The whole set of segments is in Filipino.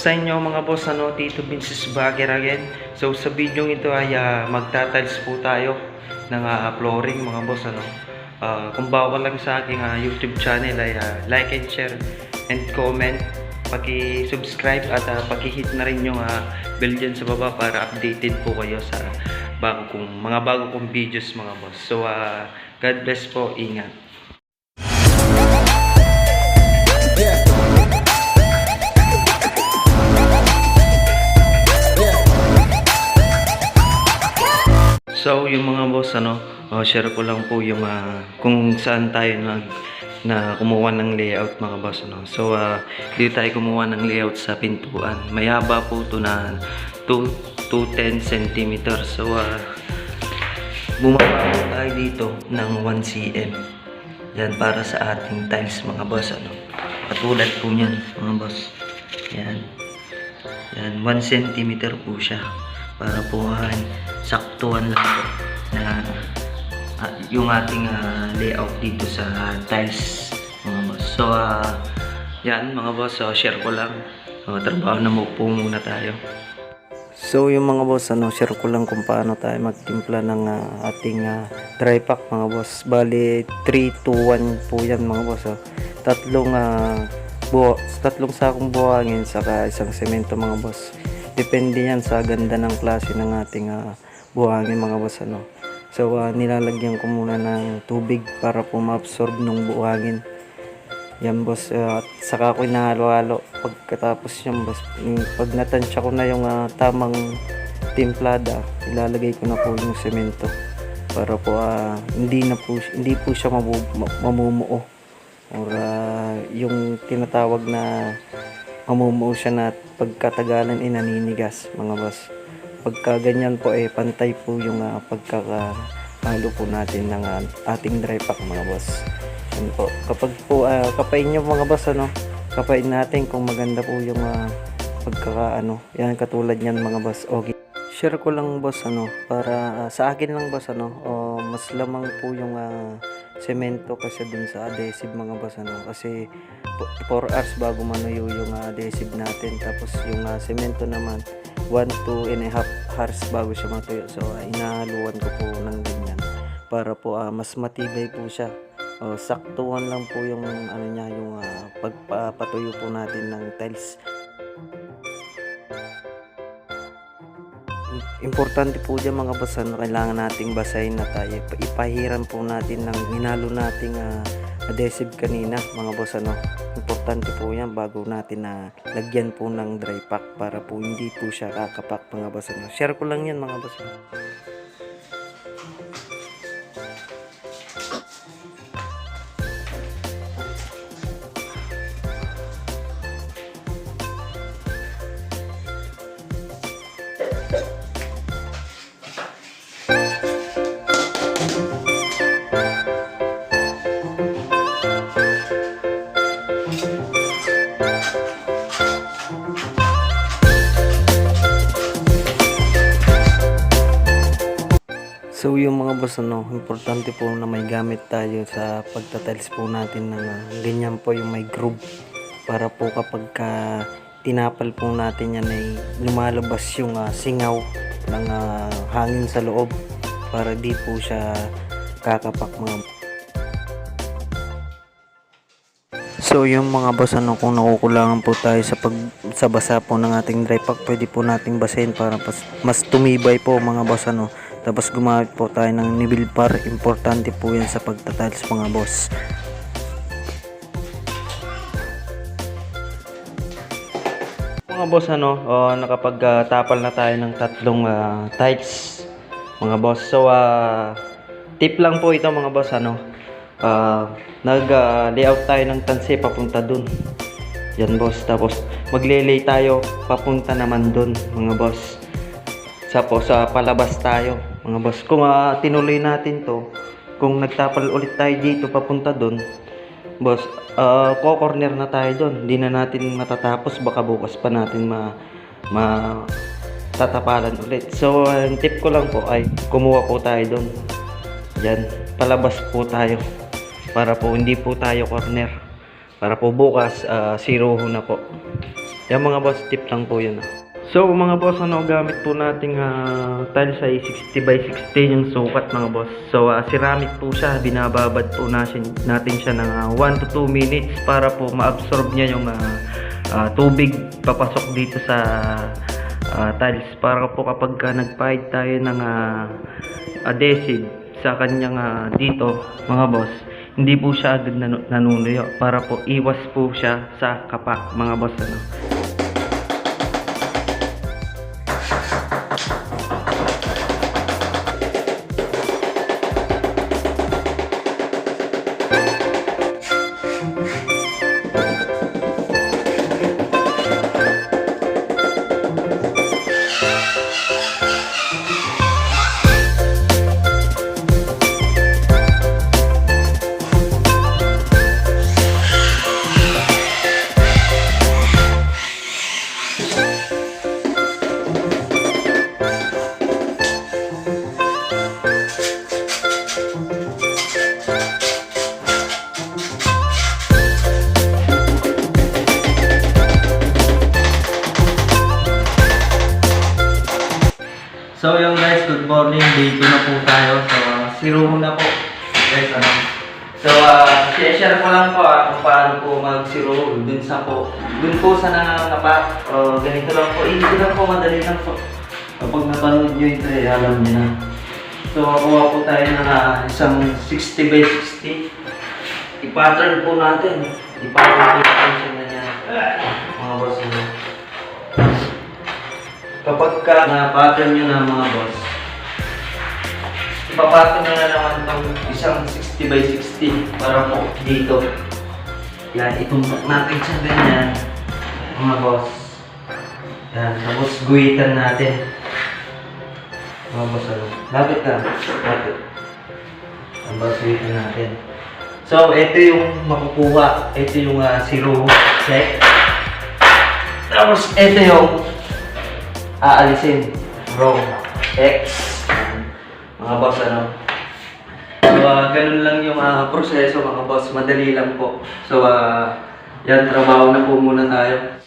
sa inyo mga boss, Tito Vince's Bagger again. So sa video ito ay magtatiles po tayo ng flooring mga boss. Kung bago ka lang sa aking YouTube channel ay like and share and comment. Paki-subscribe at paki-hit na rin yung bell dyan sa baba para updated po kayo sa mga bago kong videos mga boss. So God bless po, ingat. So yung mga boss, share ko lang po yung kung saan tayo kumuha ng layout mga boss. So dito tayo kumuha ng layout sa pintuan. May haba po ito na 210 cm. So bumaba po tayo dito ng 1 cm. Yan para sa ating tiles mga boss. Katulad po niyan mga boss. Yan 1 cm po siya. Para po saktuhan lang po na yung ating layout dito sa tiles mga boss. So yan mga boss, share ko lang. Trabaho na po muna tayo. So yung mga boss, share ko lang kung paano tayo magtimpla ng ating dry pack mga boss. Bali 3-2-1 po yan mga boss. Tatlong sakong buhangin saka isang semento mga boss. Depende yan sa ganda ng klase ng ating buhangin mga boss. So nilalagyan ko muna ng tubig para po ma-absorb ng buhangin. Yan boss, at saka ko inahalo-halo. Pagkatapos yan boss, pag natansya ko na yung tamang timplada, ilalagay ko na po yung semento para po hindi po siya mamumuo or yung tinatawag na mamumuo siya na pagkatagalan naninigas mga boss. Pagka ganyan po pantay po yung pagkakahalo po natin ng ating dry pack mga boss. Yan po. Kapag po kapain nyo mga boss, kapain natin kung maganda po yung yan katulad yan mga boss. Okay. Share ko lang boss para sa akin lang boss mas lamang po yung semento kasi dun sa adhesive mga boss kasi 4 hours bago manuyo yung adhesive natin, tapos yung semento naman 1-2.5 hours bago siya matuyo. So inahaluan ko po ng ganyan para po mas matibay po siya. Saktuhan lang po yung yung pagpapatuyo po natin ng tiles. Importante po dyan mga boss, kailangan nating basahin na tayo. Ipahiran po natin ng hinalo nating adhesive kanina mga boss. Importante po yan bago natin lagyan po ng dry pack para po hindi po siya kakapak mga boss. Share ko lang yan mga boss. So yung mga boss, importante po na may gamit tayo sa pagtatiles po natin ng ganyan po yung may groove para po kapag tinapal po natin yan ay lumalabas yung singaw ng hangin sa loob para di po siya kakapak mga. So yung mga boss, kung nakukulangan po tayo sa basa po ng ating dry pack, pwede po nating basahin para mas tumibay po mga boss. Tapos gumamit po tayo ng nibil par. Importante po yan sa pagtatiles mga boss. Mga boss, nakapagtapal na tayo ng tatlong tiles mga boss. So tip lang po ito mga boss, nag-layout tayo ng tanse papunta dun. Yan boss. Tapos magle-lay tayo papunta naman dun mga boss. Tapos palabas tayo mga boss. Kung tinuloy natin to, kung nagtapal ulit tayo dito papunta dun boss, ko-corner na tayo dun. Hindi na natin matatapos, baka bukas pa natin tatapalan ulit. So tip ko lang po ay kumuha po tayo dun. Yan, palabas po tayo para po hindi po tayo corner, para po bukas zero na po. Yung mga boss, tip lang po yun. So mga boss, gamit po nating tiles ay 60 by 60 yung sukat mga boss. So ceramic po siya, binababad po natin siya ng 1 to 2 minutes para po ma-absorb niya yung tubig papasok dito sa tiles, para po kapag nagpahid tayo ng adhesive sa kanyang dito mga boss, hindi po siya agad nanunuyo, para po iwas po siya sa kapak mga boss. So yung guys, good morning. Day 2 na po tayo. So zero na po guys. So share ko lang po kung paano po mag-zero dun po sa nangangapa. Ganito lang po. Hindi lang po, madali lang po. Kapag napanood nyo ito, alam nyo na. So kuha po tayo ng isang 60 by 60. I-pattern po natin. I-pattern po natin siya na yan. Mga boss nyo. Kapag na-pattern nyo na mga boss, ipapattern nyo na naman itong isang 60 by 60 para po dito. Yan, itumpak natin siya ganyan mga boss. Yan, tapos guhitan natin mga boss. Lapit ka, lapit. Tapos guhitan natin. So ito yung makukuha, ito yung zero check. Tapos ito yung aalisin, row X, mga boss. So ganun lang yung proseso mga boss, madali lang po. So yan, trabaho na po muna tayo.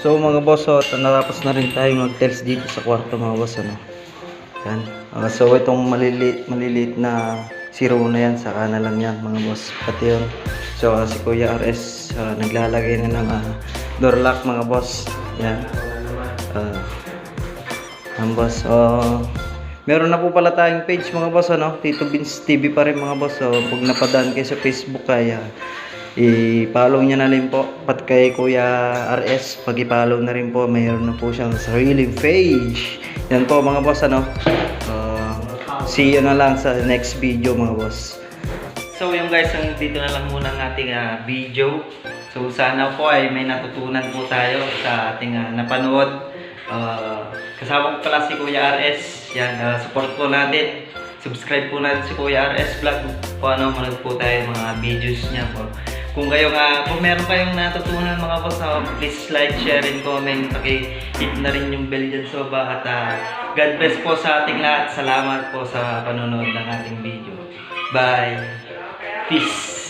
So mga boss, natapos na rin tayo mag-tiles dito sa kwarto mga boss. Yan. So itong maliliit na zero na yan, saka na lang yan mga boss. Pati yun. So si Kuya RS naglalagay na ng door lock mga boss. Yan. Mga boss. Meron na po pala tayong page mga boss, Tito Vince TV pa rin mga boss. So pag napadaan kayo sa Facebook, kaya i-follow niya na rin po. Pat kay Kuya RS, pag i-follow na rin po, mayroon na po siyang sariling page. Yan po mga boss. See you na lang sa next video mga boss. So yung guys, dito na lang muna ang ating video. So sana po ay may natutunan po tayo sa ating napanood. Kasama ko pala si Kuya RS. Yan, support po natin. Subscribe po natin si Kuya RS Vlog. Manood po tayo mga videos niya po. Kung meron kayong natutunan mga boss, please like, share, and comment. Hit na rin yung bell dyan sa baba. At God bless po sa ating lahat. Salamat po sa panonood ng ating video. Bye. Peace.